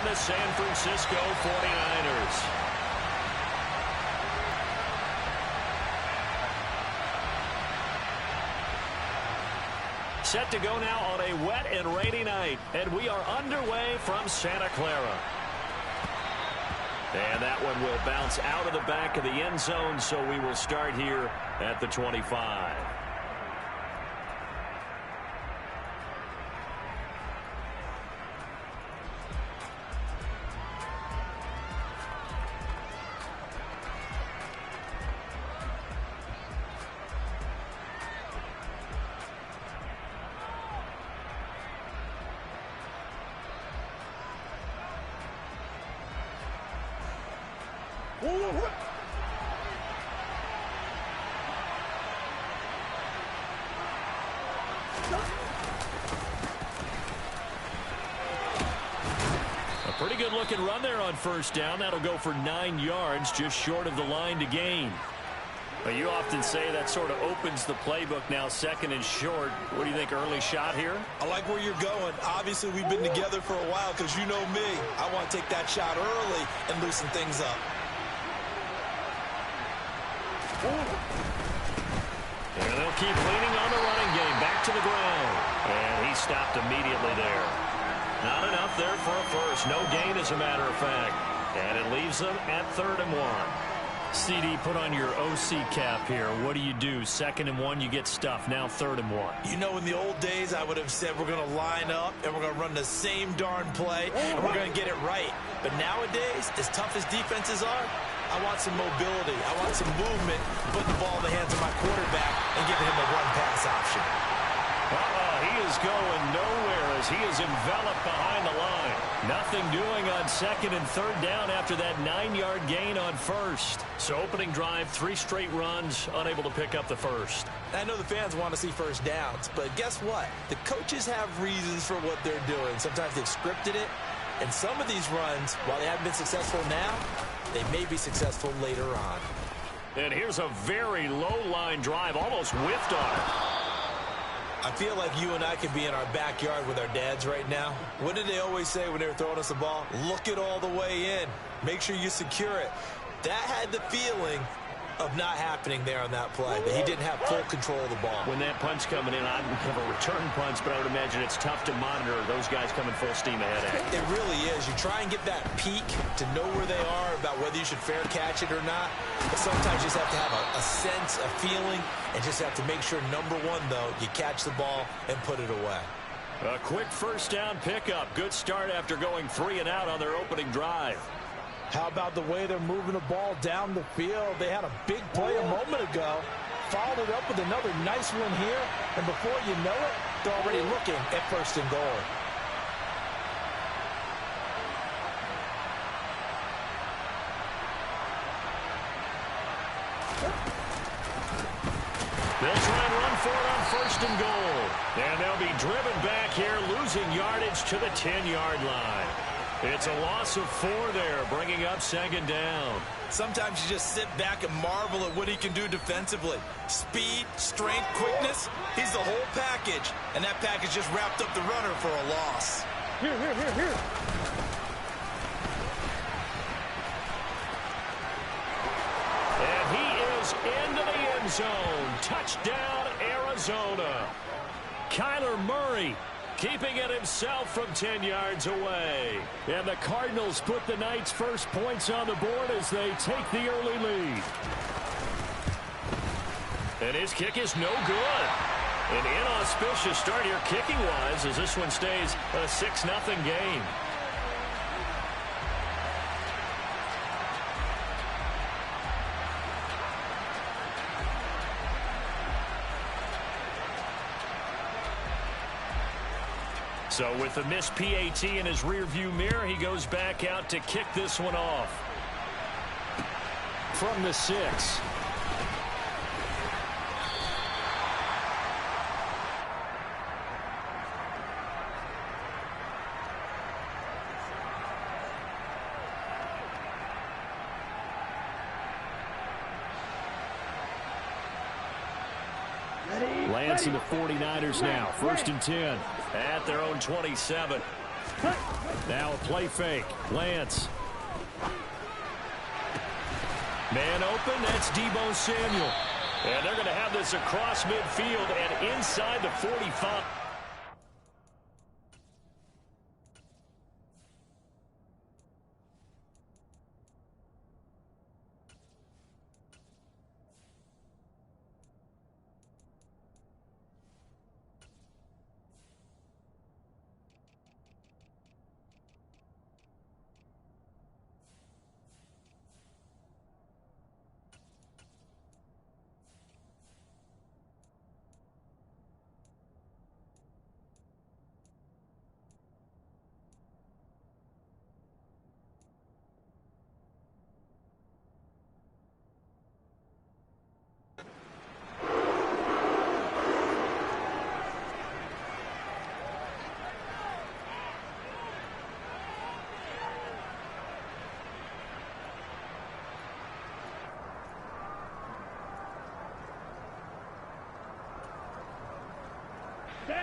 on the San Francisco 49ers. Set to go now on a wet and rainy night, and we are underway from Santa Clara. And that one will bounce out of the back of the end zone, so we will start here at the 25. Pretty good looking run there on first down. That'll go for 9 yards, just short of the line to gain. But you often say that sort of opens the playbook now, second and short. What do you think, early shot here? I like where you're going. Obviously, we've been together for a while because you know me. I want to take that shot early and loosen things up. And they'll keep leaning on the running game. Back to the ground. And he stopped immediately there. Not enough there for a first. No gain, as a matter of fact. And it leaves them at 3rd and 1. CD, put on your OC cap here. What do? 2nd and 1, you get stuffed. Now 3rd and 1. You know, in the old days, I would have said we're going to line up and we're going to run the same darn play and we're going to get it right. But nowadays, as tough as defenses are, I want some mobility. I want some movement, putting the ball in the hands of my quarterback and giving him a run-pass option. He is going nowhere as he is enveloped behind the line. Nothing doing on 2nd and 3rd down after that 9-yard gain on first. So opening drive, 3 straight runs, unable to pick up the first. I know the fans want to see first downs, but guess what? The coaches have reasons for what they're doing. Sometimes they've scripted it, and some of these runs, while they haven't been successful now, they may be successful later on. And here's a very low-line drive, almost whiffed on it. I feel like you and I could be in our backyard with our dads right now. What did they always say when they were throwing us the ball? Look it all the way in. Make sure you secure it. That had the feeling of not happening there on that play, that he didn't have full control of the ball. When that punch coming in, I don't have a return punch, but I would imagine it's tough to monitor those guys coming full steam ahead at it. It really is. You try and get that peek to know where they are, about whether you should fair catch it or not. But sometimes you just have to have a sense, a feeling, and just have to make sure, number one, though, you catch the ball and put it away. A quick first down pickup. Good start after going 3 and out on their opening drive. How about the way they're moving the ball down the field? They had a big play a moment ago. Followed it up with another nice one here. And before you know it, they're already looking at 1st and goal. They'll try and run for it on 1st and goal. And they'll be driven back here, losing yardage to the 10-yard line. It's a loss of 4 there, bringing up 2nd down. Sometimes you just sit back and marvel at what he can do defensively. Speed, strength, quickness, he's the whole package. And that package just wrapped up the runner for a loss. Here. And he is into the end zone. Touchdown, Arizona. Kyler Murray keeping it himself from 10 yards away. And the Cardinals put the Knights' first points on the board as they take the early lead. And his kick is no good. An inauspicious start here kicking-wise as this one stays a 6-0 game. So with the missed PAT in his rearview mirror, he goes back out to kick this one off. From the 6. Lancing the 49ers now. 1st and 10 at their own 27. Now a play fake. Lance. Man open, that's Deebo Samuel. And they're going to have this across midfield and inside the 45.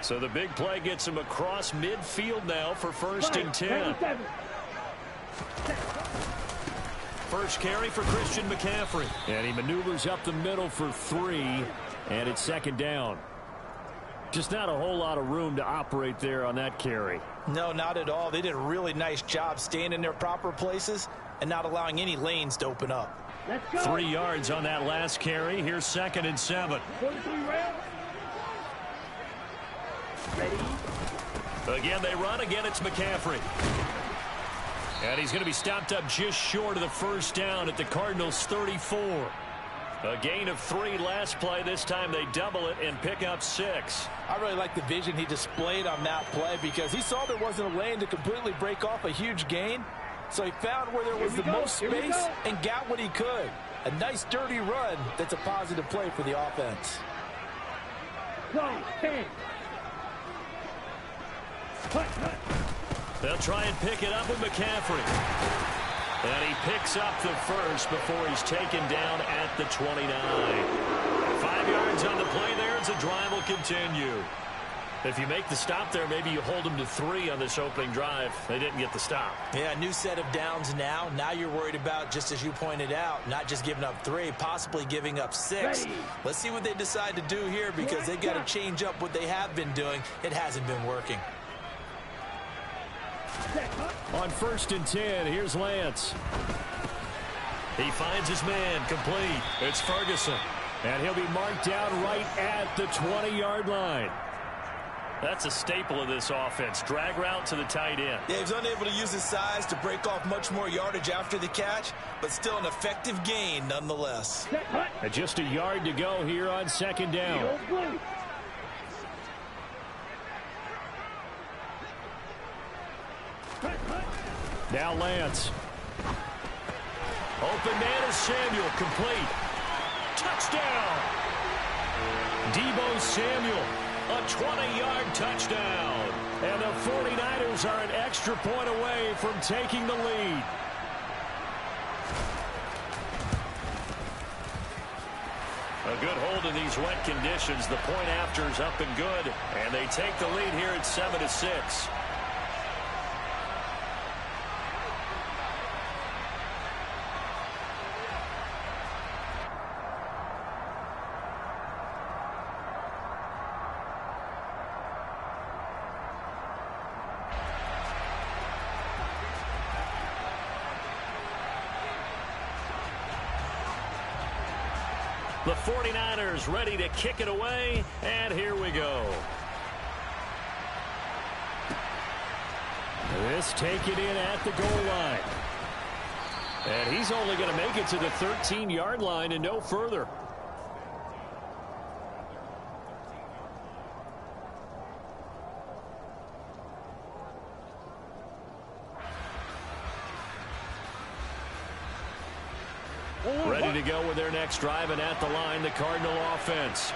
So the big play gets him across midfield now for 1st and 10. First carry for Christian McCaffrey. And he maneuvers up the middle for 3. And it's 2nd down. Just not a whole lot of room to operate there on that carry. No, not at all. They did a really nice job staying in their proper places and not allowing any lanes to open up. 3 yards on that last carry. Here's 2nd and 7. Again, they run. Again, it's McCaffrey. And he's going to be stopped up just short of the 1st down at the Cardinals' 34. A gain of 3 last play. This time they double it and pick up 6. I really like the vision he displayed on that play because he saw there wasn't a lane to completely break off a huge gain. So he found where there was the most space and got what he could. A nice dirty run that's a positive play for the offense. 10. They'll try and pick it up with McCaffrey. And he picks up the first before he's taken down at the 29. 5 yards on the play there as the drive will continue. If you make the stop there, maybe you hold them to 3 on this opening drive. They didn't get the stop. Yeah, new set of downs now. Now you're worried about, just as you pointed out, not just giving up 3, possibly giving up 6. Let's see what they decide to do here because they've got to change up what they have been doing. It hasn't been working. On 1st and 10, here's Lance. He finds his man complete. It's Ferguson. And he'll be marked down right at the 20-yard line. That's a staple of this offense. Drag route to the tight end. Yeah, he was unable to use his size to break off much more yardage after the catch, but still an effective gain nonetheless. And just a yard to go here on 2nd down. Now Lance. Open man is Samuel, complete. Touchdown! Deebo Samuel, a 20-yard touchdown. And the 49ers are an extra point away from taking the lead. A good hold in these wet conditions. The point after is up and good. And they take the lead here at 7-6. The 49ers ready to kick it away, and here we go. This taken in at the goal line. And he's only going to make it to the 13-yard line and no further. Ready to go with their next drive, and at the line, the Cardinal offense.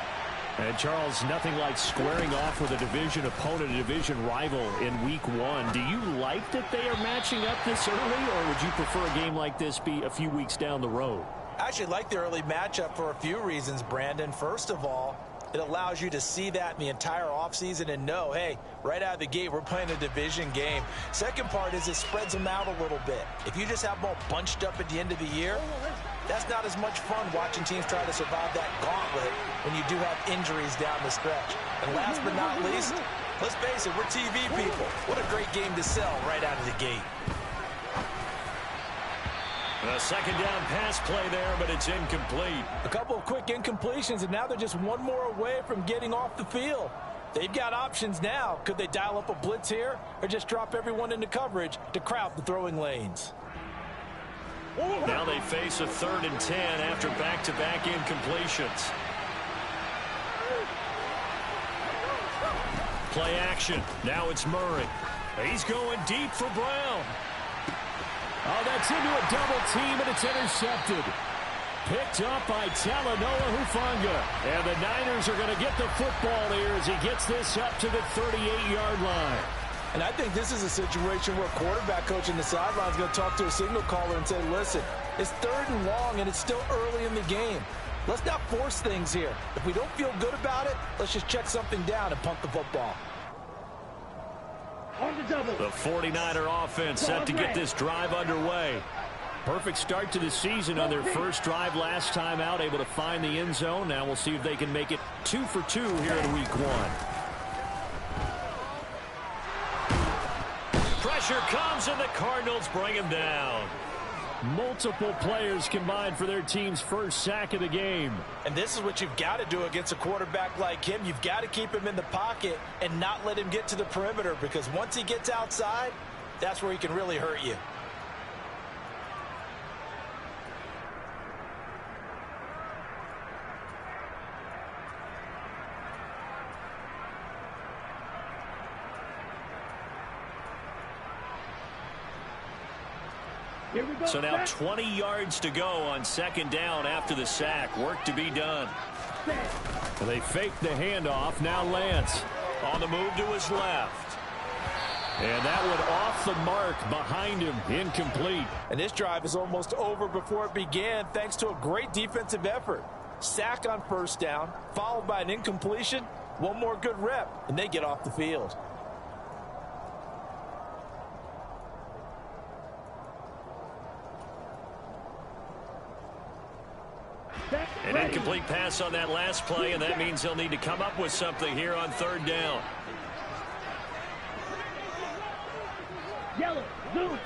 And, Charles, nothing like squaring off with a division opponent, a division rival in Week 1. Do you like that they are matching up this early, or would you prefer a game like this be a few weeks down the road? I actually like the early matchup for a few reasons, Brandon. First of all, It allows you to see that in the entire offseason and know, hey, right out of the gate, we're playing a division game. Second part is it spreads them out a little bit. If you just have them all bunched up at the end of the year, that's not as much fun watching teams try to survive that gauntlet when you do have injuries down the stretch. And last but not least, let's face it, we're TV people. What a great game to sell right out of the gate. A second down pass play there, but it's incomplete. A couple of quick incompletions, and now they're just one more away from getting off the field. They've got options now. Could they dial up a blitz here or just drop everyone into coverage to crowd the throwing lanes? Now they face a 3rd and 10 after back-to-back incompletions. Play action. Now it's Murray. He's going deep for Brown. Oh, that's into a double team, and it's intercepted. Picked up by Talanoa Hufanga. And the Niners are going to get the football here as he gets this up to the 38-yard line. And I think this is a situation where a quarterback coach in the sideline is going to talk to a signal caller and say, listen, it's 3rd and long, and it's still early in the game. Let's not force things here. If we don't feel good about it, let's just check something down and punt the football. The 49er offense set to get this drive underway. Perfect start to the season on their first drive last time out, able to find the end zone. Now we'll see if they can make it 2 for 2 here in week 1. Pressure comes, and the Cardinals bring him down. Multiple players combined for their team's first sack of the game. And this is what you've got to do against a quarterback like him. You've got to keep him in the pocket and not let him get to the perimeter, because once he gets outside, that's where he can really hurt you. So now 20 yards to go on 2nd down after the sack. Work to be done. They fake the handoff. Now Lance On the move to his left. And that one off the mark behind him. Incomplete. And this drive is almost over before it began thanks to a great defensive effort. Sack on 1st down, followed by an incompletion. One more good rep, and they get off the field. An incomplete pass on that last play, and that means they'll need to come up with something here on 3rd down. Yellow, blue.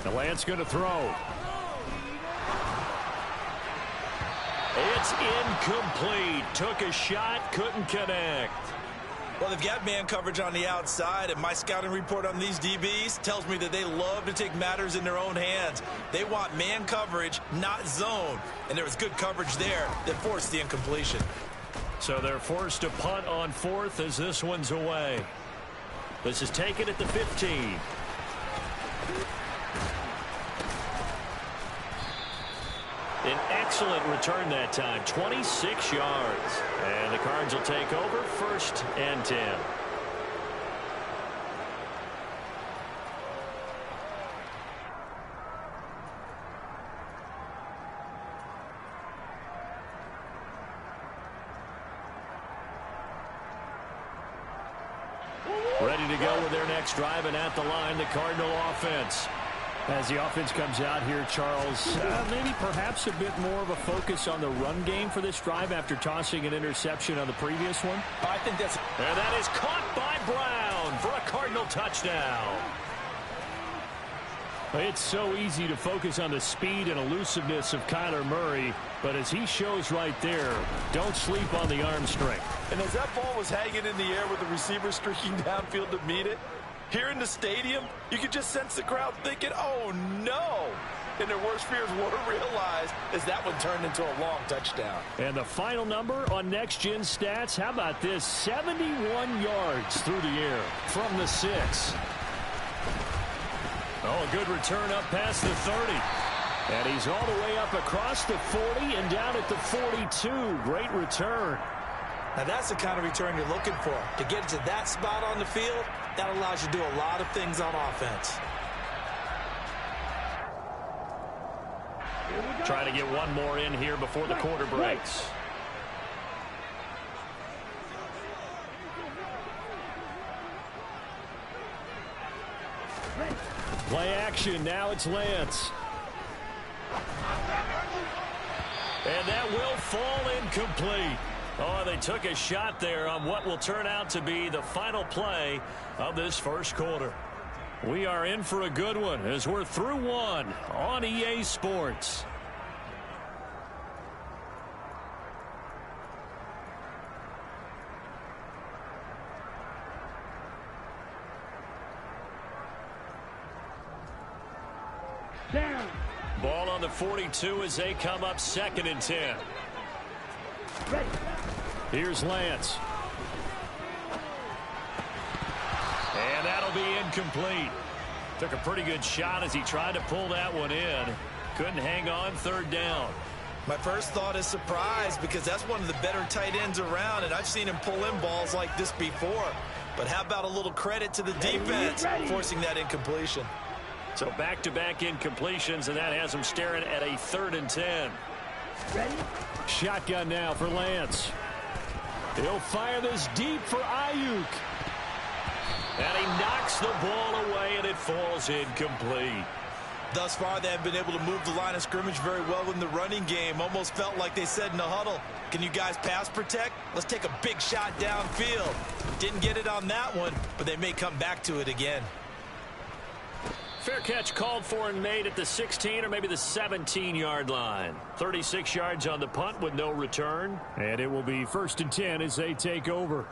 The Lance going to throw. It's incomplete. Took a shot, couldn't connect. Well, they've got man coverage on the outside, and my scouting report on these DBs tells me that they love to take matters in their own hands. They want man coverage, not zone. And there was good coverage there that forced the incompletion. So they're forced to punt on 4th as this one's away. This is taken at the 15. An excellent return that time, 26 yards. And the Cards will take over 1st and 10. Ready to go with their next drive, and at the line, the Cardinal offense. As the offense comes out here, Charles, maybe perhaps a bit more of a focus on the run game for this drive after tossing an interception on the previous one. I think that's... And that is caught by Brown for a Cardinal touchdown. It's so easy to focus on the speed and elusiveness of Kyler Murray, but as he shows right there, don't sleep on the arm strength. And as that ball was hanging in the air with the receiver streaking downfield to meet it, here in the stadium, you could just sense the crowd thinking, oh, no. And their worst fears were realized as that one turned into a long touchdown. And the final number on Next Gen Stats, how about this? 71 yards through the air from the 6. Oh, a good return up past the 30. And he's all the way up across the 40 and down at the 42. Great return. Now, that's the kind of return you're looking for. To get to that spot on the field, that allows you to do a lot of things on offense. Try to get one more in here before the quarter breaks. Play action. Now it's Lance. And that will fall incomplete. Oh, they took a shot there on what will turn out to be the final play of this first quarter. We are in for a good one as we're through one on EA Sports. Down. Ball on the 42 as they come up 2nd and 10. Ready. Here's Lance. And that'll be incomplete. Took a pretty good shot as he tried to pull that one in. Couldn't hang on 3rd down. My first thought is surprise because that's one of the better tight ends around, and I've seen him pull in balls like this before. But how about a little credit to the defense forcing that incompletion? So back-to-back incompletions, and that has him staring at a 3rd and 10. Ready. Shotgun now for Lance. He'll fire this deep for Ayuk. And he knocks the ball away, and it falls incomplete. Thus far, they have been able to move the line of scrimmage very well in the running game. Almost felt like they said in the huddle, can you guys pass protect? Let's take a big shot downfield. Didn't get it on that one, but they may come back to it again. Fair catch called for and made at the 16 or maybe the 17-yard line. 36 yards on the punt with no return. And it will be 1st and 10 as they take over.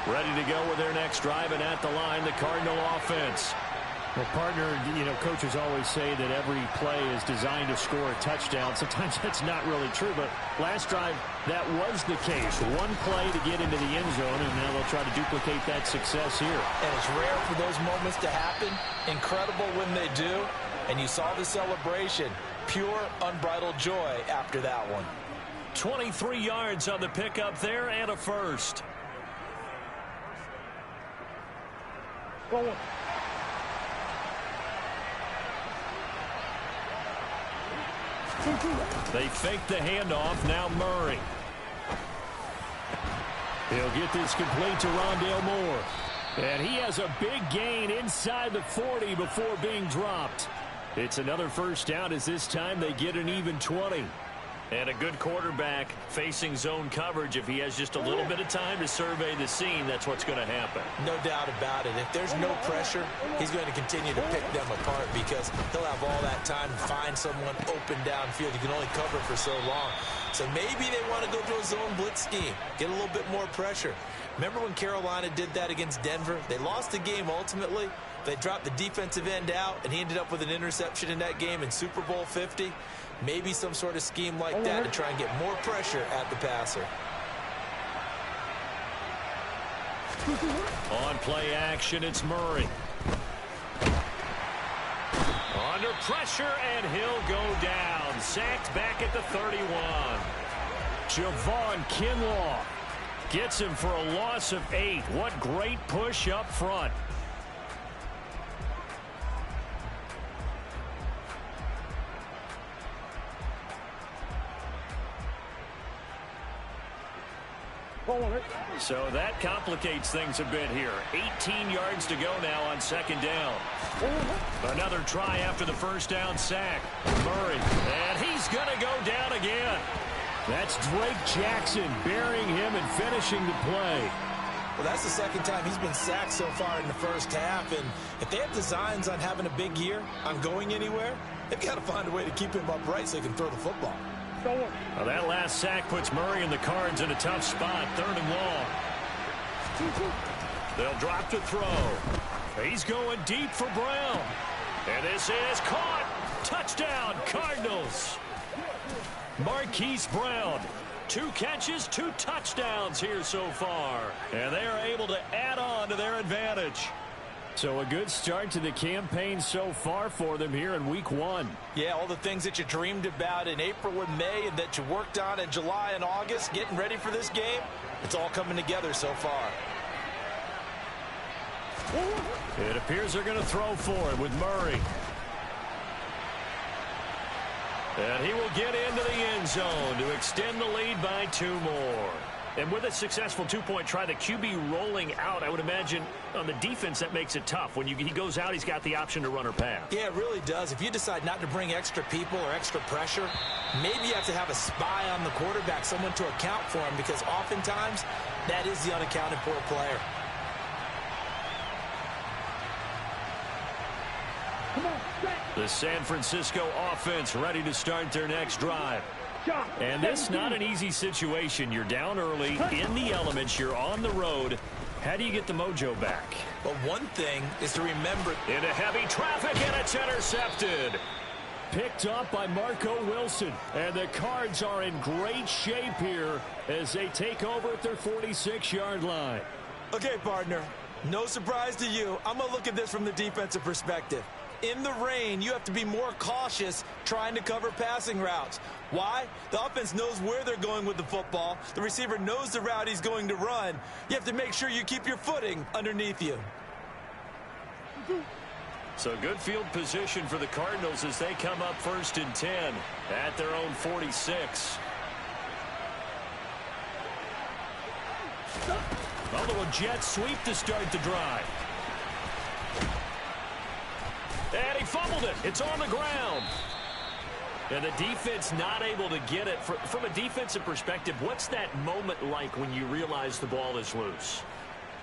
Ready to go with their next drive, and at the line, the Cardinal offense. Well, partner, coaches always say that every play is designed to score a touchdown. Sometimes that's not really true, but last drive, that was the case. One play to get into the end zone, and now they'll try to duplicate that success here. And it's rare for those moments to happen. Incredible when they do. And you saw the celebration. Pure, unbridled joy after that one. 23 yards on the pickup there and a first. Going. They fake the handoff. Now Murray. He'll get this complete to Rondale Moore. And he has a big gain inside the 40 before being dropped. It's another first down as this time they get an even 20. And a good quarterback facing zone coverage. If he has just a little bit of time to survey the scene, that's what's going to happen. No doubt about it. If there's no pressure, he's going to continue to pick them apart because he'll have all that time to find someone open downfield. You can only cover for so long. So maybe they want to go to a zone blitz scheme, get a little bit more pressure. Remember when Carolina did that against Denver? They lost the game ultimately. They dropped the defensive end out, and he ended up with an interception in that game in Super Bowl 50. Maybe some sort of scheme like that to try and get more pressure at the passer. On play action, it's Murray. Under pressure, and he'll go down. Sacked back at the 31. Javon Kinlaw gets him for a loss of 8. What great push up front. So that complicates things a bit here. 18 yards to go now on 2nd down. Another try after the first down sack. Murray, and he's going to go down again. That's Drake Jackson burying him and finishing the play. Well, that's the second time he's been sacked so far in the first half. And if they have designs on having a big year, on going anywhere, they've got to find a way to keep him upright so they can throw the football. Well, that last sack puts Murray and the Cards in a tough spot, 3rd and long. They'll drop to throw. He's going deep for Brown. And this is caught. Touchdown, Cardinals. Marquise Brown. 2 catches, 2 touchdowns here so far. And they are able to add on to their advantage. So a good start to the campaign so far for them here in week 1. Yeah, all the things that you dreamed about in April and May and that you worked on in July and August, getting ready for this game, it's all coming together so far. It appears they're going to throw for it with Murray. And he will get into the end zone to extend the lead by 2 more. And with a successful 2-point try, the QB rolling out, I would imagine on the defense that makes it tough. When he goes out, he's got the option to run or pass. Yeah, it really does. If you decide not to bring extra people or extra pressure, maybe you have to have a spy on the quarterback, someone to account for him, because oftentimes that is the unaccounted for player. The San Francisco offense ready to start their next drive. And this not an easy situation. You're down early, in the elements, you're on the road. How do you get the mojo back? But one thing is to remember. Into heavy traffic, and it's intercepted. Picked up by Marco Wilson. And the Cards are in great shape here as they take over at their 46-yard line. Okay, partner, no surprise to you. I'm going to look at this from the defensive perspective. In the rain, you have to be more cautious trying to cover passing routes. Why? The offense knows where they're going with the football. The receiver knows the route he's going to run. You have to make sure you keep your footing underneath you. So good field position for the Cardinals as they come up 1st and 10 at their own 46. A little jet sweep to start the drive. And he fumbled it. It's on the ground. And the defense not able to get it. From a defensive perspective, what's that moment like when you realize the ball is loose?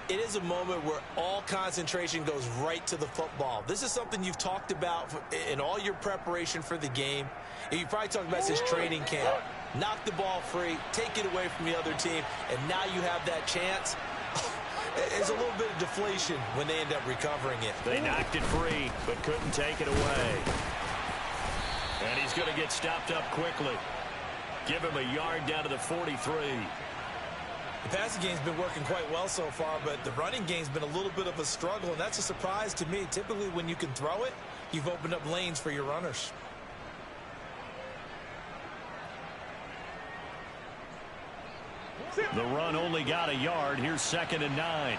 It is a moment where all concentration goes right to the football. This is something you've talked about in all your preparation for the game. And you probably talked about this training camp. Knock the ball free, take it away from the other team, and now you have that chance. There's a little bit of deflation when they end up recovering it. They knocked it free, but couldn't take it away. And he's going to get stopped up quickly. Give him a yard down to the 43. The passing game's been working quite well so far, but the running game's been a little bit of a struggle, and that's a surprise to me. Typically, when you can throw it, you've opened up lanes for your runners. The run only got a yard. Here's 2nd and 9.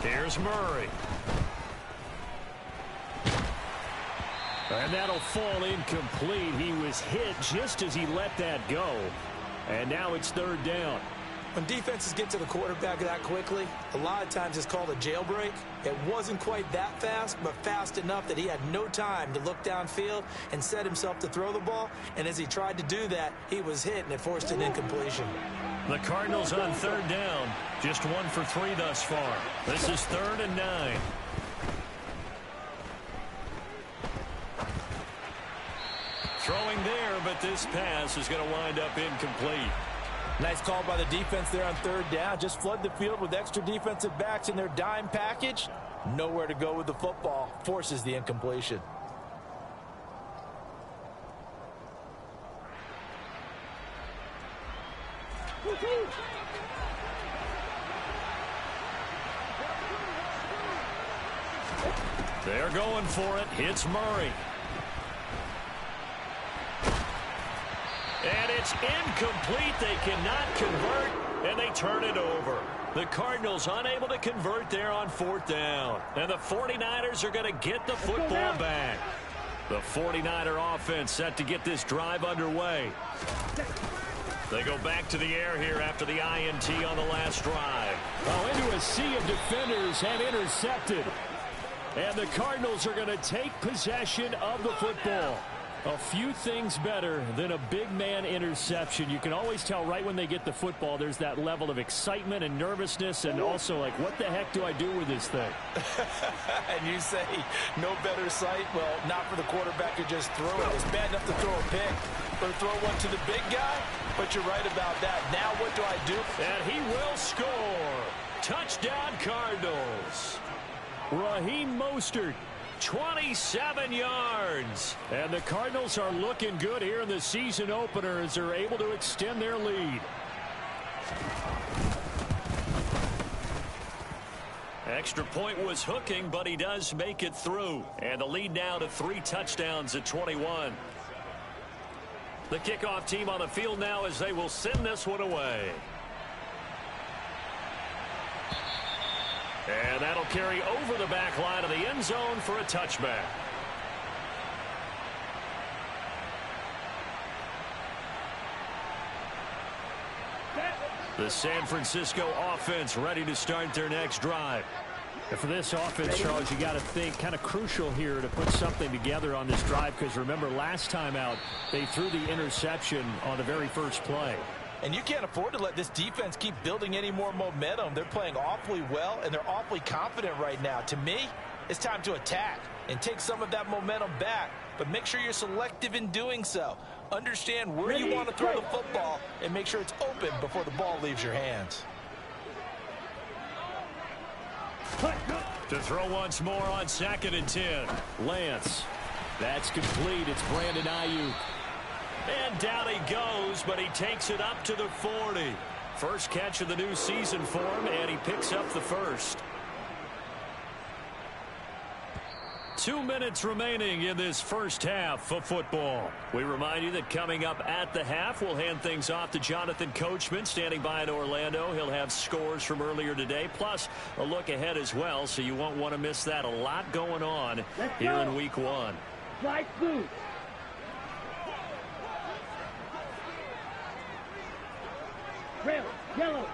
Here's Murray. And that'll fall incomplete. He was hit just as he let that go. And now it's 3rd down. When defenses get to the quarterback that quickly, a lot of times it's called a jailbreak. It wasn't quite that fast, but fast enough that he had no time to look downfield and set himself to throw the ball. And as he tried to do that, he was hit, and it forced an incompletion. The Cardinals on 3rd down. Just 1 for 3 thus far. This is 3rd and 9. Throwing there, but this pass is going to wind up incomplete. Nice call by the defense there on 3rd down. Just flood the field with extra defensive backs in their dime package. Nowhere to go with the football. Forces the incompletion. They're going for it. Hits Murray. And it's incomplete. They cannot convert, and they turn it over. The Cardinals unable to convert there on 4th down. And the 49ers are going to get the football back. The 49er offense set to get this drive underway. They go back to the air here after the INT on the last drive. Oh, into a sea of defenders and intercepted. And the Cardinals are going to take possession of the football. A few things better than a big man interception. You can always tell right when they get the football, there's that level of excitement and nervousness, and also like, what the heck do I do with this thing? And you say, no better sight? Well, not for the quarterback to just throw it. It's bad enough to throw a pick, or throw one to the big guy, but you're right about that. Now what do I do? And he will score. Touchdown, Cardinals. Raheem Mostert 27 yards. And the Cardinals are looking good here in the season opener as they're able to extend their lead. Extra point was hooking, but he does make it through. And the lead now to 3 touchdowns at 21. The kickoff team on the field now as they will send this one away. And that'll carry over the back line of the end zone for a touchback. The San Francisco offense ready to start their next drive. And for this offense, Charles, you got to think kind of crucial here to put something together on this drive, because remember last time out they threw the interception on the very first play. And you can't afford to let this defense keep building any more momentum. They're playing awfully well, and they're awfully confident right now. To me, it's time to attack and take some of that momentum back, but make sure you're selective in doing so. Understand where you want to throw the football and make sure it's open before the ball leaves your hands. To throw once more on 2nd and 10. Lance. That's complete. It's Brandon Ayuk. And down he goes, but he takes it up to the 40. First catch of the new season for him, and he picks up the first. 2 minutes remaining in this first half of football. We remind you that coming up at the half, we'll hand things off to Jonathan Coachman standing by in Orlando. He'll have scores from earlier today, plus a look ahead as well, so you won't want to miss that. A lot going on here in week 1. Flight blue. Red, yellow.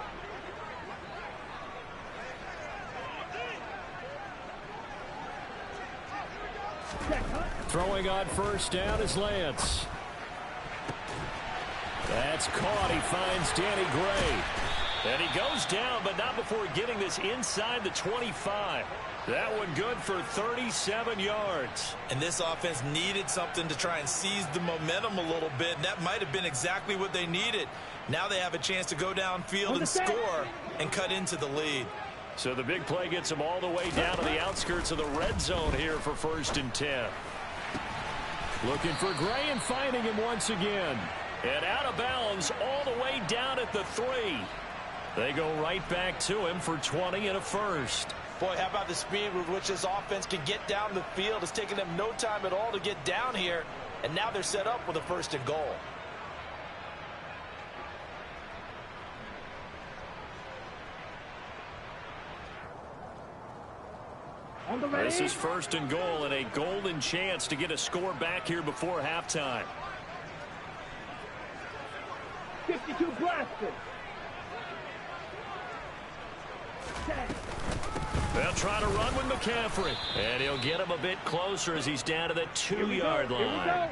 Throwing on first down is Lance. That's caught. He finds Danny Gray. And he goes down, but not before getting this inside the 25. That one good for 37 yards. And this offense needed something to try and seize the momentum a little bit, and that might have been exactly what they needed. Now they have a chance to go downfield and score and cut into the lead. So the big play gets them all the way down to the outskirts of the red zone here for 1st and 10. Looking for Gray and finding him once again. And out of bounds all the way down at the 3. They go right back to him for 20 and a first. Boy, how about the speed with which this offense can get down the field? It's taken them no time at all to get down here, and now they're set up with a 1st and goal. This is 1st and goal, and a golden chance to get a score back here before halftime. 52 blasted. They'll try to run with McCaffrey. And he'll get him a bit closer as he's down to the 2-yard line.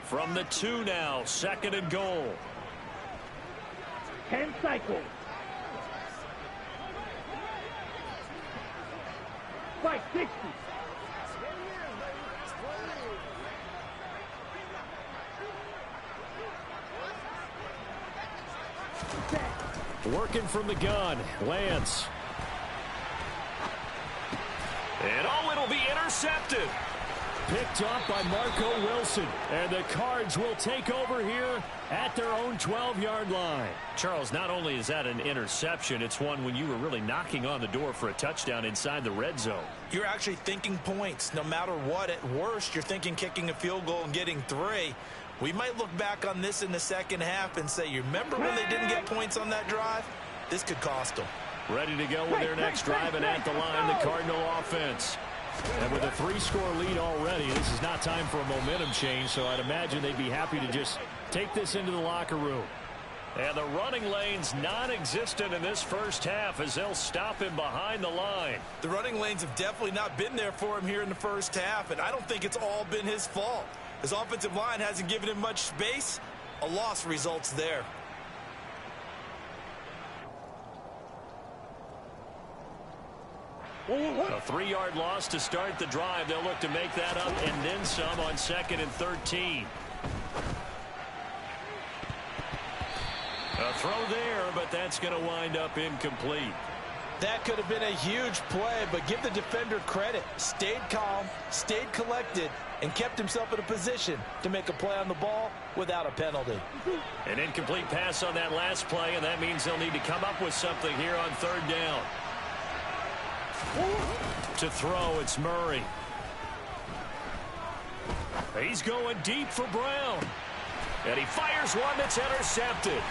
From the 2 now, 2nd and goal. 10 cycles. 560. Working from the gun, Lance. And it'll be intercepted. Picked up by Marco Wilson. And the Cards will take over here at their own 12-yard line. Charles, not only is that an interception, it's one when you were really knocking on the door for a touchdown inside the red zone. You're actually thinking points. No matter what, at worst, you're thinking kicking a field goal and getting 3. We might look back on this in the second half and say, you remember when they didn't get points on that drive? This could cost them. Ready to go with their next drive, and at the line, the Cardinal offense. And with a 3-score lead already, this is not time for a momentum change, so I'd imagine they'd be happy to just take this into the locker room. And the running lane's non-existent in this first half as they'll stop him behind the line. The running lanes have definitely not been there for him here in the first half, and I don't think it's all been his fault. His offensive line hasn't given him much space. A loss results there. A 3-yard loss to start the drive. They'll look to make that up and then some on 2nd and 13. A throw there, but that's going to wind up incomplete. That could have been a huge play, but give the defender credit. Stayed calm, stayed collected, and kept himself in a position to make a play on the ball without a penalty. An incomplete pass on that last play, and that means they'll need to come up with something here on third down. To throw, it's Murray. He's going deep for Brown. And he fires one that's intercepted.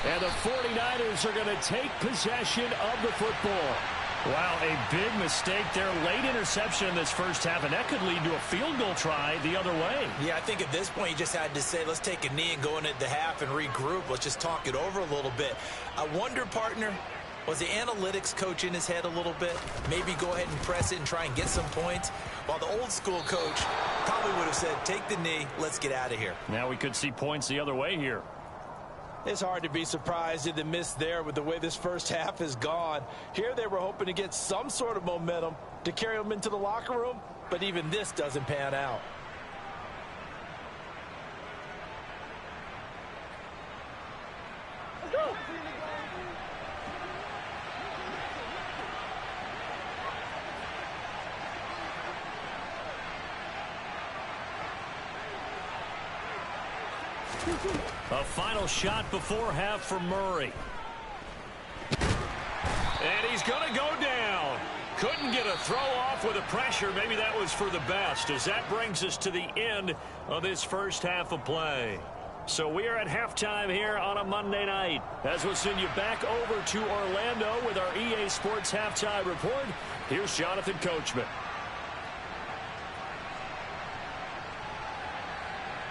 And the 49ers are going to take possession of the football. Wow, a big mistake there. Late interception in this first half, and that could lead to a field goal try the other way. Yeah, I think at this point you just had to say, let's take a knee and go into the half and regroup. Let's just talk it over a little bit. I wonder, partner, was the analytics coach in his head a little bit? Maybe go ahead and press it and try and get some points? While the old school coach probably would have said, take the knee, let's get out of here. Now we could see points the other way here. It's hard to be surprised at the miss there with the way this first half has gone. Here they were hoping to get some sort of momentum to carry them into the locker room, but even this doesn't pan out. A final shot before half for Murray. And he's going to go down. Couldn't get a throw off with the pressure. Maybe that was for the best, as that brings us to the end of this first half of play. So we are at halftime here on a Monday night, as we'll send you back over to Orlando with our EA Sports Halftime Report. Here's Jonathan Coachman.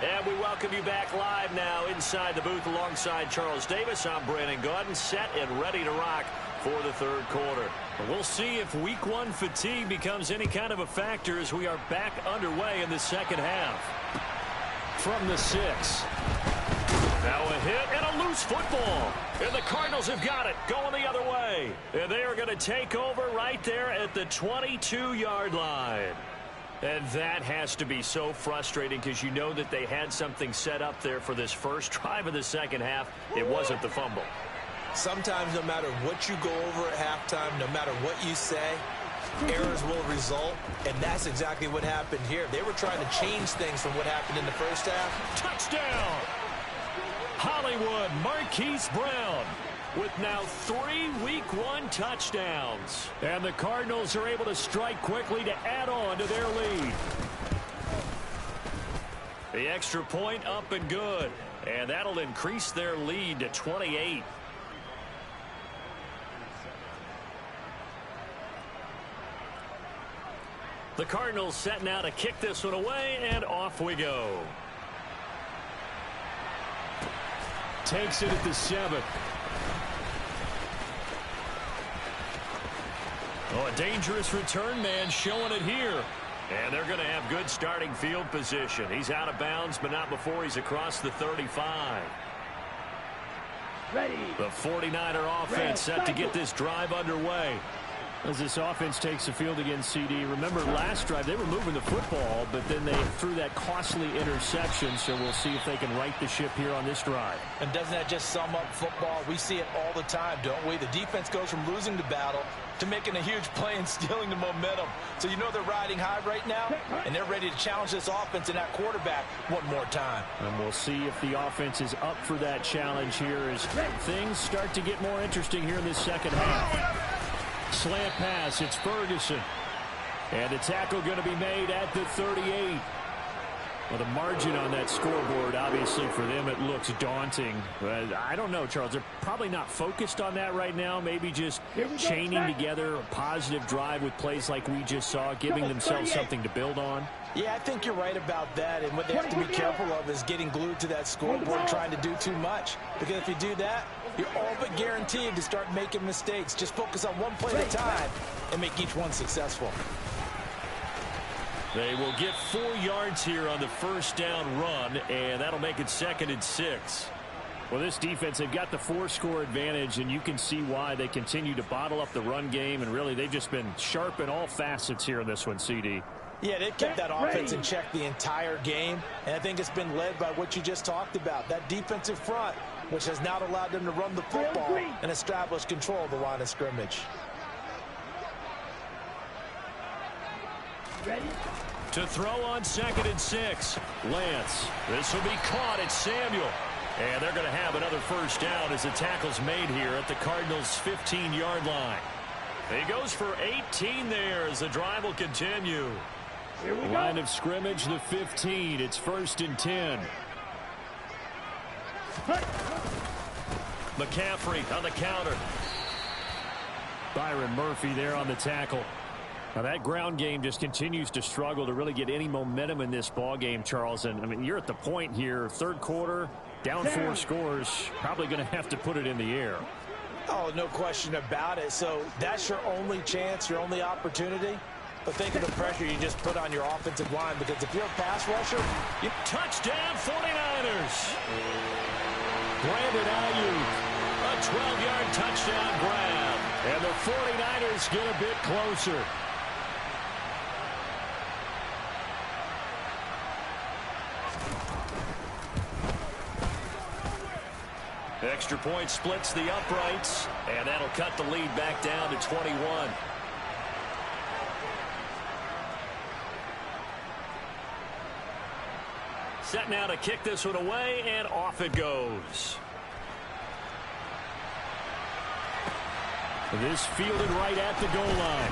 And we welcome you back live now inside the booth alongside Charles Davis. I'm Brandon Gaudin, set and ready to rock for the third quarter. We'll see if week one fatigue becomes any kind of a factor as we are back underway in the second half. From the 6. Now a hit and a loose football. And the Cardinals have got it going the other way. And they are going to take over right there at the 22-yard line. And that has to be so frustrating because you know that they had something set up there for this first drive of the second half. It wasn't the fumble. Sometimes no matter what you go over at halftime, no matter what you say, errors will result, and that's exactly what happened here. They were trying to change things from what happened in the first half. Touchdown! Hollywood Marquise Brown with now 3 week one touchdowns. And the Cardinals are able to strike quickly to add on to their lead. The extra point up and good. And that'll increase their lead to 28. The Cardinals set now to kick this one away, and off we go. Takes it at the 7. Oh, a dangerous return man showing it here. And they're going to have good starting field position. He's out of bounds, but not before he's across the 35. Ready. The 49er offense set to get this drive underway. As this offense takes the field against CD, remember last drive they were moving the football, but then they threw that costly interception, so we'll see if they can right the ship here on this drive. And doesn't that just sum up football? We see it all the time, don't we? The defense goes from losing the battle to making a huge play and stealing the momentum. So you know they're riding high right now, and they're ready to challenge this offense and that quarterback one more time. And we'll see if the offense is up for that challenge here as things start to get more interesting here in this second half. Slant pass, it's Ferguson. And the tackle going to be made at the 38. Well, the margin on that scoreboard, obviously for them, it looks daunting. But I don't know, Charles. They're probably not focused on that right now. Maybe just chaining together a positive drive with plays like we just saw, giving themselves something to build on. Yeah, I think you're right about that. And what they have to be careful of is getting glued to that scoreboard, trying to do too much. Because if you do that, you're all but guaranteed to start making mistakes. Just focus on one play at a time and make each one successful. They will get 4 yards here on the first down run, and that'll make it 2nd and 6. Well, this defense, they've got the 4-score advantage, and you can see why they continue to bottle up the run game, and really they've just been sharp in all facets here in this one, CD. Yeah, they've kept that offense in check the entire game, and I think it's been led by what you just talked about, that defensive front. which has now allowed them to run the football and establish control of the line of scrimmage. Ready? To throw on 2nd and 6. Lance. This will be caught. It's Samuel. And they're going to have another first down as the tackle's made here at the Cardinals' 15-yard line. He goes for 18 there as the drive will continue. Here we go. Line of scrimmage, the 15. It's 1st and 10. McCaffrey on the counter. Byron Murphy there on the tackle. Now that ground game just continues to struggle to really get any momentum in this ball game, Charles. And I mean, you're at the point here, 3rd quarter, down 4 scores, probably going to have to put it in the air. Oh, no question about it. So that's your only chance, your only opportunity. But think of the pressure you just put on your offensive line, because if you're a pass rusher, you touchdown 49ers. Brandon Ayuk, a 12-yard touchdown grab. And the 49ers get a bit closer. Extra point splits the uprights, and that'll cut the lead back down to 21. Set now to kick this one away, and off it goes. This fielded right at the goal line.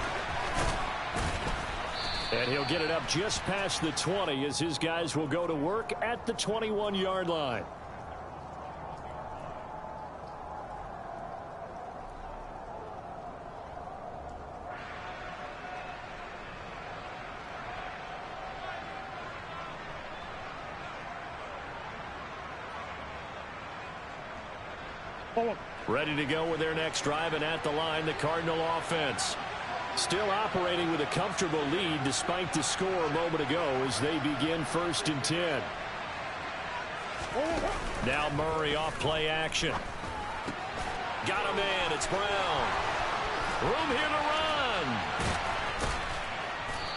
And he'll get it up just past the 20 as his guys will go to work at the 21-yard line. Ready to go with their next drive, and at the line, the Cardinal offense. Still operating with a comfortable lead despite the score a moment ago as they begin 1st and 10. Now Murray off play action. Got a man. It's Brown. Room here to run.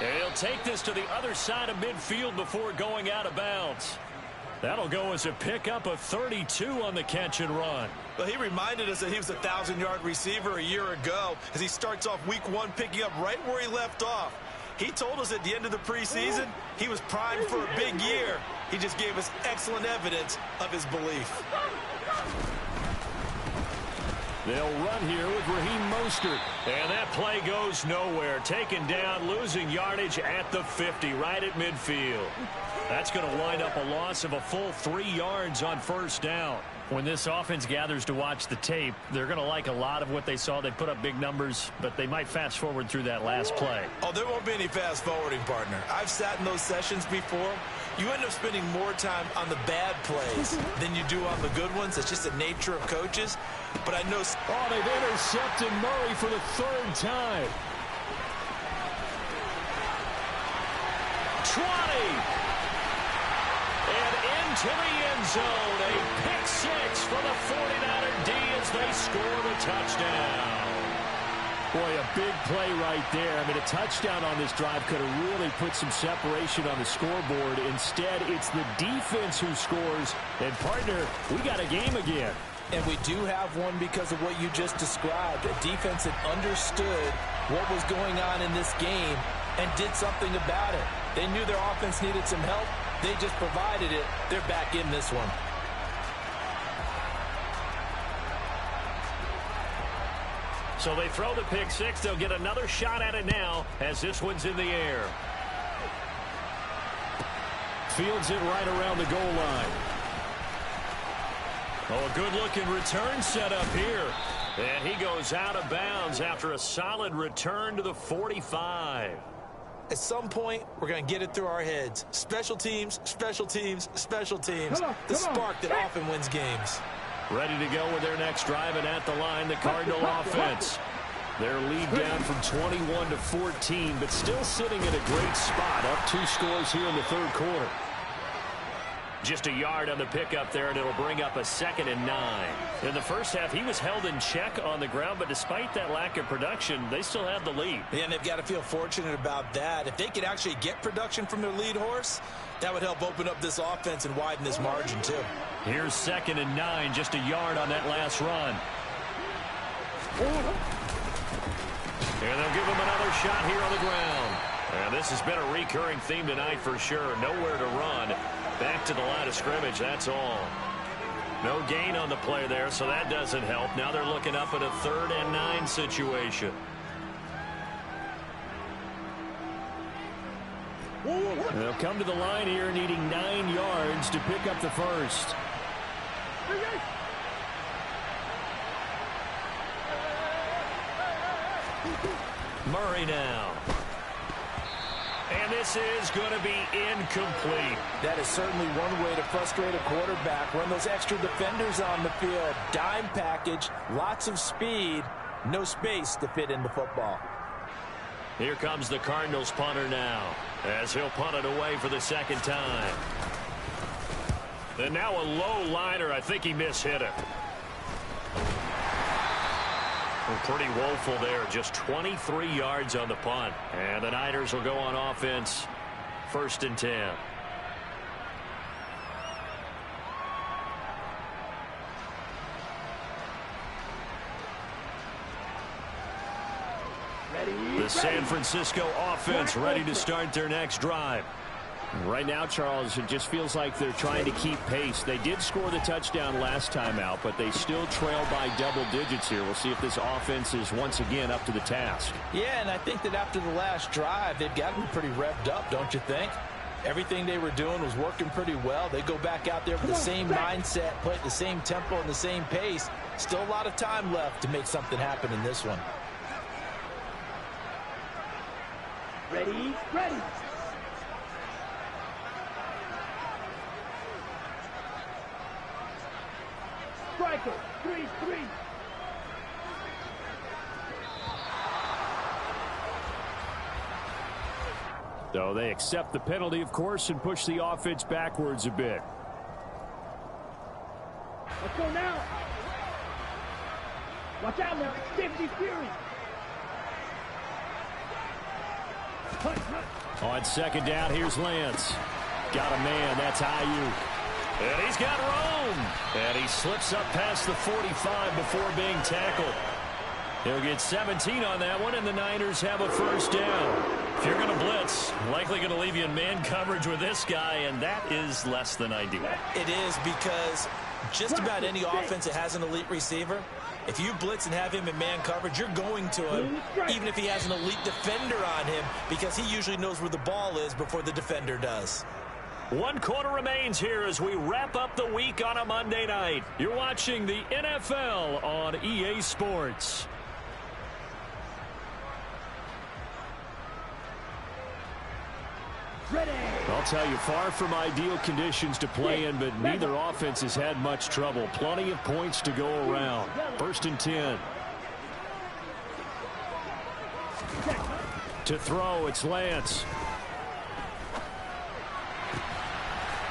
And he'll take this to the other side of midfield before going out of bounds. That'll go as a pickup of 32 on the catch and run. Well, he reminded us that he was a 1,000-yard receiver a year ago as he starts off week 1 picking up right where he left off. He told us at the end of the preseason he was primed for a big year. He just gave us excellent evidence of his belief. They'll run here with Raheem Mostert. And that play goes nowhere. Taken down, losing yardage at the 50, right at midfield. That's going to wind up a loss of a full 3 yards on 1st down. When this offense gathers to watch the tape, they're going to like a lot of what they saw. They put up big numbers, but they might fast forward through that last play. Oh, there won't be any fast forwarding, partner. I've sat in those sessions before. You end up spending more time on the bad plays than you do on the good ones. It's just the nature of coaches. But I know... Oh, they've intercepted Murray for the 3rd time. 20. And into the end zone. A pick 6 for the 49er D as they score the touchdown. Boy, a big play right there. I mean, a touchdown on this drive could have really put some separation on the scoreboard. Instead, it's the defense who scores. And, partner, we got a game again. And we do have one because of what you just described. A defense that understood what was going on in this game and did something about it. They knew their offense needed some help. They just provided it. They're back in this one. So they throw the pick 6. They'll get another shot at it now as this one's in the air. Fields it right around the goal line. Oh, a good-looking return set up here. And he goes out of bounds after a solid return to the 45. At some point, we're going to get it through our heads. Special teams, special teams, special teams. The spark that often wins games. Ready to go with their next drive, and at the line, the Cardinal offense. Their lead down from 21 to 14, but still sitting in a great spot. Up 2 scores here in the 3rd quarter. Just a yard on the pickup there, and it'll bring up a 2nd and 9. In the first half, he was held in check on the ground, but despite that lack of production, they still have the lead. Yeah, and they've got to feel fortunate about that. If they could actually get production from their lead horse, that would help open up this offense and widen this margin, too. Here's 2nd and 9, just a yard on that last run. And they'll give him another shot here on the ground. And this has been a recurring theme tonight for sure. Nowhere to run. Back to the line of scrimmage, that's all. No gain on the play there, so that doesn't help. Now they're looking up at a 3rd and 9 situation. They'll come to the line here needing 9 yards to pick up the first. Murray now. And this is going to be incomplete. That is certainly one way to frustrate a quarterback. Run those extra defenders on the field. Dime package, lots of speed, no space to fit in the football. Here comes the Cardinals punter now, as he'll punt it away for the 2nd time. And now a low liner. I think he mishit it. Pretty woeful there. Just 23 yards on the punt. And the Niners will go on offense. 1st and 10. The San Francisco offense ready to start their next drive. Right now, Charles, it just feels like they're trying to keep pace. They did score the touchdown last time out, but they still trail by double digits here. We'll see if this offense is once again up to the task. Yeah, and I think that after the last drive, they've gotten pretty revved up, don't you think? Everything they were doing was working pretty well. They go back out there with the same mindset, play at the same tempo and the same pace. Still a lot of time left to make something happen in this one. Ready, ready. Striker, 3-3. So they accept the penalty, of course, and push the offense backwards a bit. Let's go now. Watch out now. Safety Fury. On 2nd down, here's Lance. Got a man. That's Ayuk. And he's got room. And he slips up past the 45 before being tackled. He'll get 17 on that one, and the Niners have a 1st down. If you're going to blitz, likely going to leave you in man coverage with this guy, and that is less than ideal. It is, because just about any offense that has an elite receiver, if you blitz and have him in man coverage, you're going to him, even if he has an elite defender on him, because he usually knows where the ball is before the defender does. 1 quarter remains here as we wrap up the week on a Monday night. You're watching the NFL on EA Sports. I'll tell you, far from ideal conditions to play in, but neither offense has had much trouble. Plenty of points to go around. 1st and 10. To throw, it's Lance.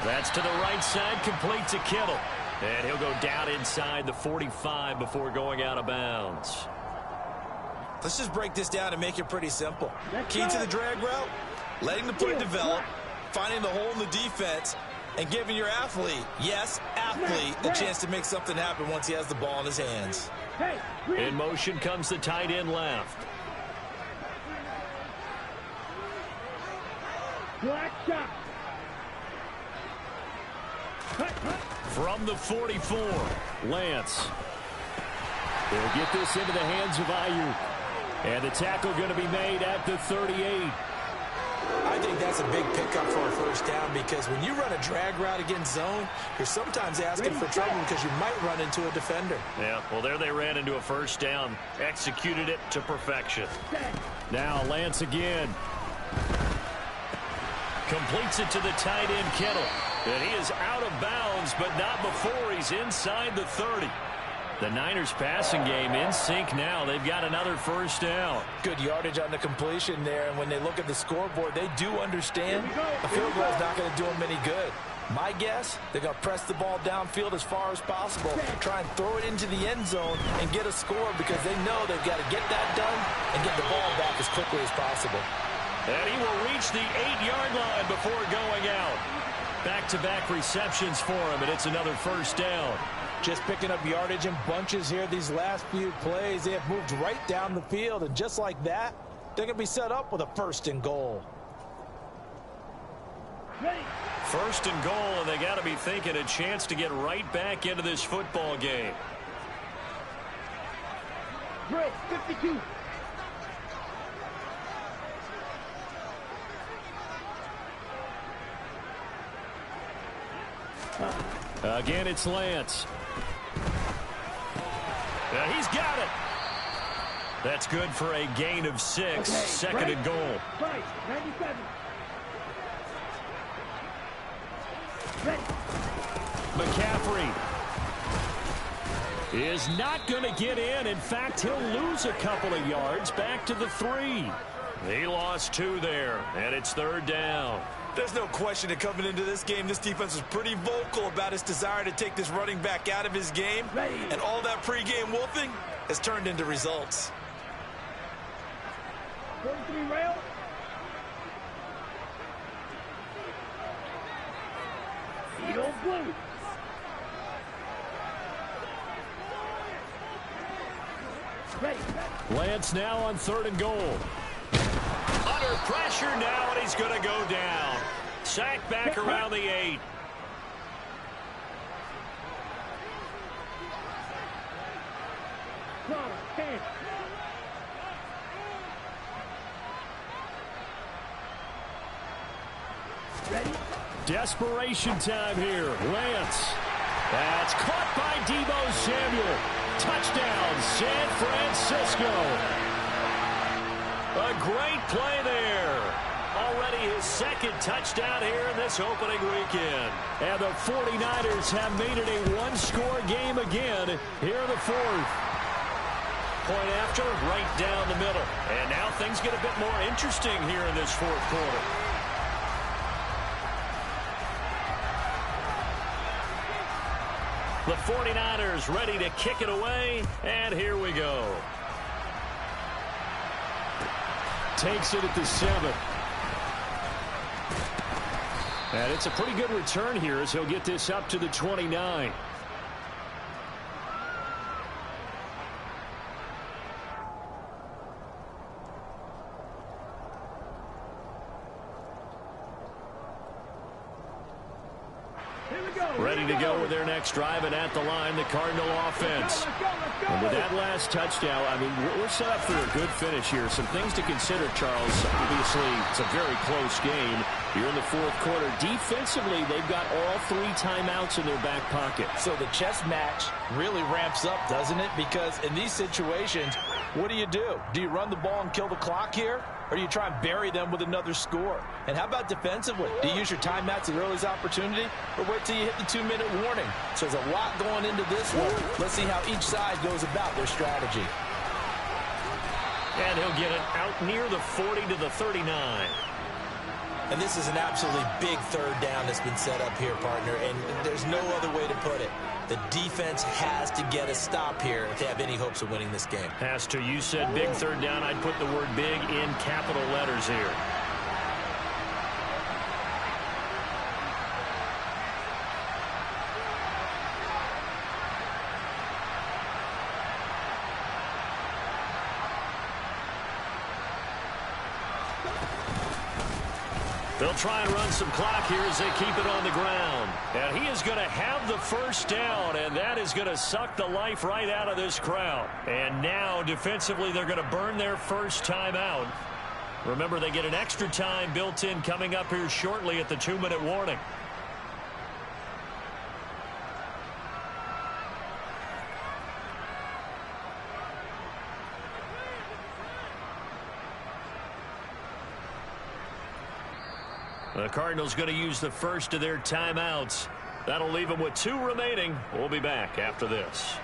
That's to the right side, complete to Kittle. And he'll go down inside the 45 before going out of bounds. Let's just break this down and make it pretty simple. Key to the drag route, letting the play develop, finding the hole in the defense, and giving your athlete, yes, athlete, the chance to make something happen once he has the ball in his hands. In motion comes the tight end left. Black shot. From the 44, Lance. They'll get this into the hands of Ayuk. And the tackle going to be made at the 38. I think that's a big pickup for a 1st down, because when you run a drag route against zone, you're sometimes asking for trouble because you might run into a defender. Yeah, well, there they ran into a 1st down. Executed it to perfection. Now Lance again. Completes it to the tight end, Kittle. And he is out of bounds, but not before he's inside the 30. The Niners passing game in sync now. They've got another 1st down. Good yardage on the completion there, and when they look at the scoreboard, they do understand a field goal is not going to do them any good. My guess, they're going to press the ball downfield as far as possible, try and throw it into the end zone and get a score because they know they've got to get that done and get the ball back as quickly as possible. And he will reach the 8-yard line before going out. Back-to-back receptions for him, and it's another first down. Just picking up yardage in bunches here these last few plays. They have moved right down the field, and just like that, they're going to be set up with a 1st and goal. Ready. 1st and goal, and they got to be thinking a chance to get right back into this football game. Break, 52. Again, it's Lance. And he's got it. That's good for a gain of 6. Okay, 2nd right. and goal. Right, 97. Ready. McCaffrey is not going to get in. In fact, he'll lose a couple of yards back to the 3. He lost 2 there, and it's 3rd down. There's no question that coming into this game, this defense was pretty vocal about its desire to take this running back out of his game. Ready. And all that pregame wolfing has turned into results. 43 rail. Eagle blue. Ready. Lance now on 3rd and goal. Under pressure now, and he's going to go down. Sacked back around the 8. Connor, 10. Ready. Desperation time here. Lance. That's caught by Deebo Samuel. Touchdown, San Francisco. A great play there. Already his 2nd touchdown here in this opening weekend. And the 49ers have made it a 1-score game again here in the 4th. Point after, right down the middle. And now things get a bit more interesting here in this 4th quarter. The 49ers ready to kick it away, and here we go. Takes it at the 7. And it's a pretty good return here as he'll get this up to the 29. Ready to go with their next drive, and at the line, the Cardinal offense. And with that last touchdown, I mean, we're set up for a good finish here. Some things to consider, Charles. Obviously, it's a very close game. You're in the 4th quarter. Defensively, they've got all 3 timeouts in their back pocket. So the chess match really ramps up, doesn't it? Because in these situations, what do? Do you run the ball and kill the clock here? Or do you try and bury them with another score? And how about defensively? Do you use your timeouts at earliest opportunity? Or wait till you hit the 2-minute warning? So there's a lot going into this one. Let's see how each side goes about their strategy. And he'll get it out near the 40 to the 39. And this is an absolutely big 3rd down that's been set up here, partner. And there's no other way to put it. The defense has to get a stop here if they have any hopes of winning this game. Has to. You said big 3rd down. I'd put the word big in capital letters here. They'll try and run some clock here as they keep it on the ground. And he is going to have the 1st down, and that is going to suck the life right out of this crowd. And now, defensively, they're going to burn their 1st timeout. Remember, they get an extra time built in coming up here shortly at the 2-minute warning. The Cardinals going to use the 1st of their timeouts. That'll leave them with 2 remaining. We'll be back after this.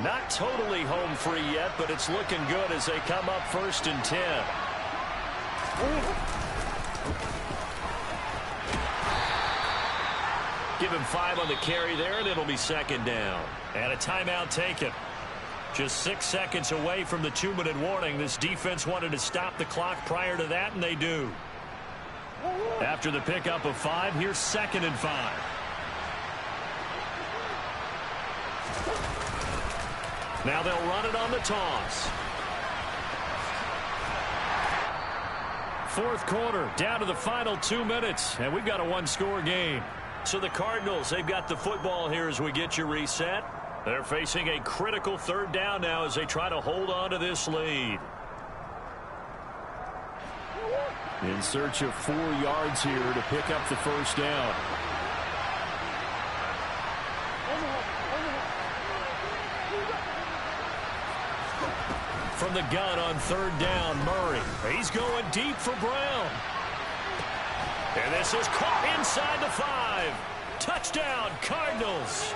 Not totally home free yet, but it's looking good as they come up 1st and 10. Give him 5 on the carry there, and it'll be 2nd down. And a timeout taken. Just 6 seconds away from the 2-minute warning. This defense wanted to stop the clock prior to that, and they do. After the pickup of 5, here's 2nd and 5. Now they'll run it on the toss. 4th quarter, down to the final 2 minutes, and we've got a 1-score game. So the Cardinals, they've got the football here as we get you reset. They're facing a critical 3rd down now as they try to hold on to this lead. In search of 4 yards here to pick up the 1st down. From the gun on 3rd down, Murray. He's going deep for Brown. And this is caught inside the 5. Touchdown, Cardinals.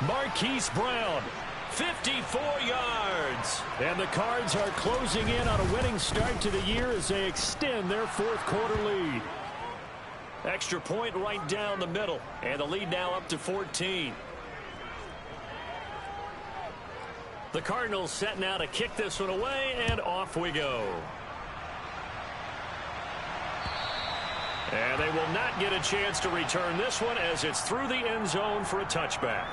Marquise Brown, 54 yards. And the Cards are closing in on a winning start to the year as they extend their 4th quarter lead. Extra point right down the middle. And the lead now up to 14. The Cardinals set now to kick this one away, and off we go. And they will not get a chance to return this one as it's through the end zone for a touchback.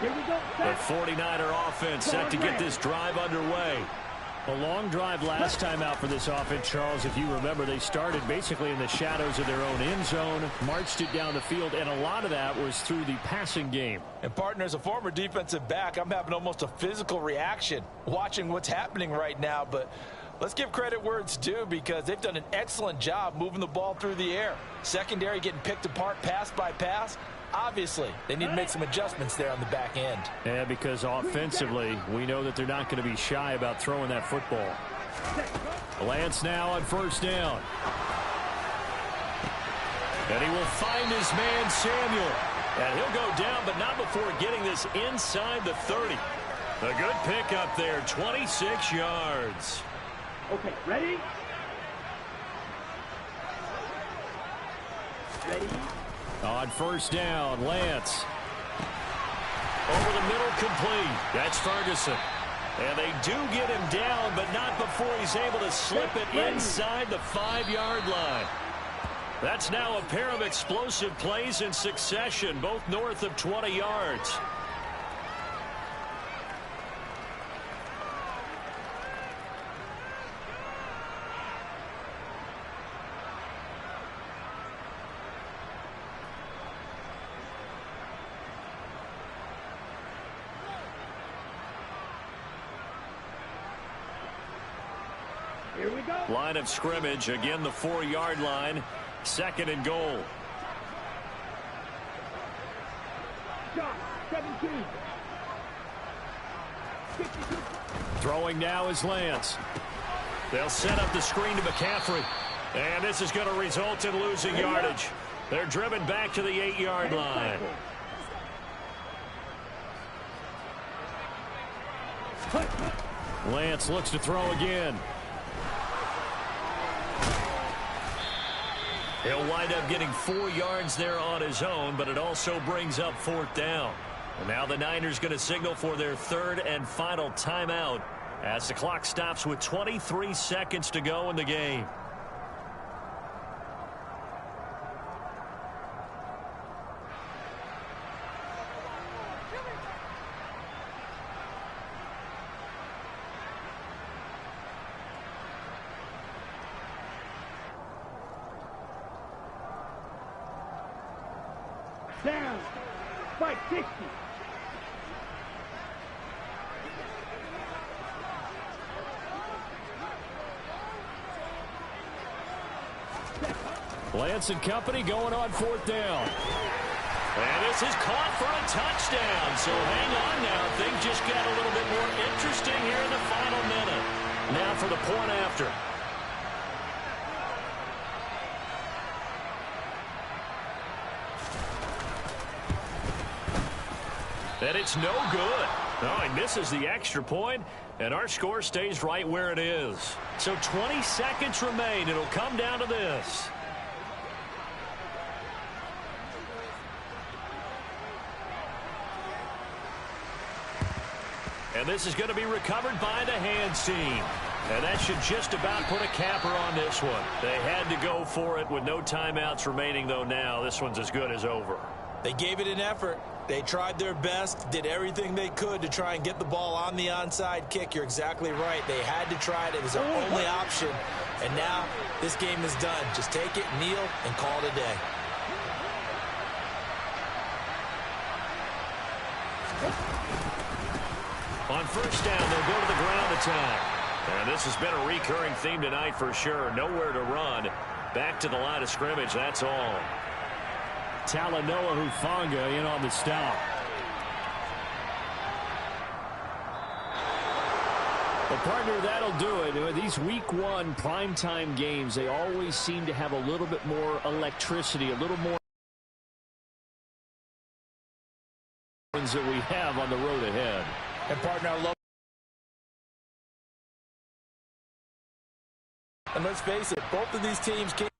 Here we go. The 49er offense set to get this drive underway. A long drive last time out for this offense, Charles. If you remember, they started basically in the shadows of their own end zone, marched it down the field, and a lot of that was through the passing game. And, partner, as a former defensive back, I'm having almost a physical reaction watching what's happening right now. But let's give credit where it's due because they've done an excellent job moving the ball through the air. Secondary getting picked apart pass by pass. Obviously, they need to make some adjustments there on the back end. Yeah, because offensively, we know that they're not going to be shy about throwing that football. Lance now on 1st down. And he will find his man, Samuel. And he'll go down, but not before getting this inside the 30. A good pickup there, 26 yards. Okay, ready? Ready? On 1st down, Lance. Over the middle, complete. That's Ferguson. And they do get him down, but not before he's able to slip it inside the 5-yard line. That's now a pair of explosive plays in succession, both north of 20 yards. Here we go. Line of scrimmage, again the 4-yard line, 2nd and goal. Shot, 17. 52. Throwing now is Lance. They'll set up the screen to McCaffrey. And this is going to result in losing yardage. They're driven back to the 8-yard line. Lance looks to throw again. He'll wind up getting 4 yards there on his own, but it also brings up 4th down. And now the Niners going to signal for their 3rd and final timeout as the clock stops with 23 seconds to go in the game. Down. Fight 60. Lance and company going on 4th down. And this is caught for a touchdown. So hang on now. Things just got a little bit more interesting here in the final minute. Now for the point after. And it's no good. Oh, he misses the extra point, and our score stays right where it is. So 20 seconds remain. It'll come down to this. And this is going to be recovered by the hands team. And that should just about put a capper on this one. They had to go for it with no timeouts remaining, though now. This one's as good as over. They gave it an effort. They tried their best, did everything they could to try and get the ball on the onside kick. You're exactly right. They had to try it. It was their only option. And now this game is done. Just take it, kneel, and call it a day. On first down, they'll go to the ground attack. And this has been a recurring theme tonight for sure. Nowhere to run. Back to the line of scrimmage, that's all. Talanoa Hufanga in on the stop. Well, partner, that'll do it. These week one primetime games, they always seem to have a little bit more electricity, a little more that we have on the road ahead. And partner, I love. And let's face it, both of these teams came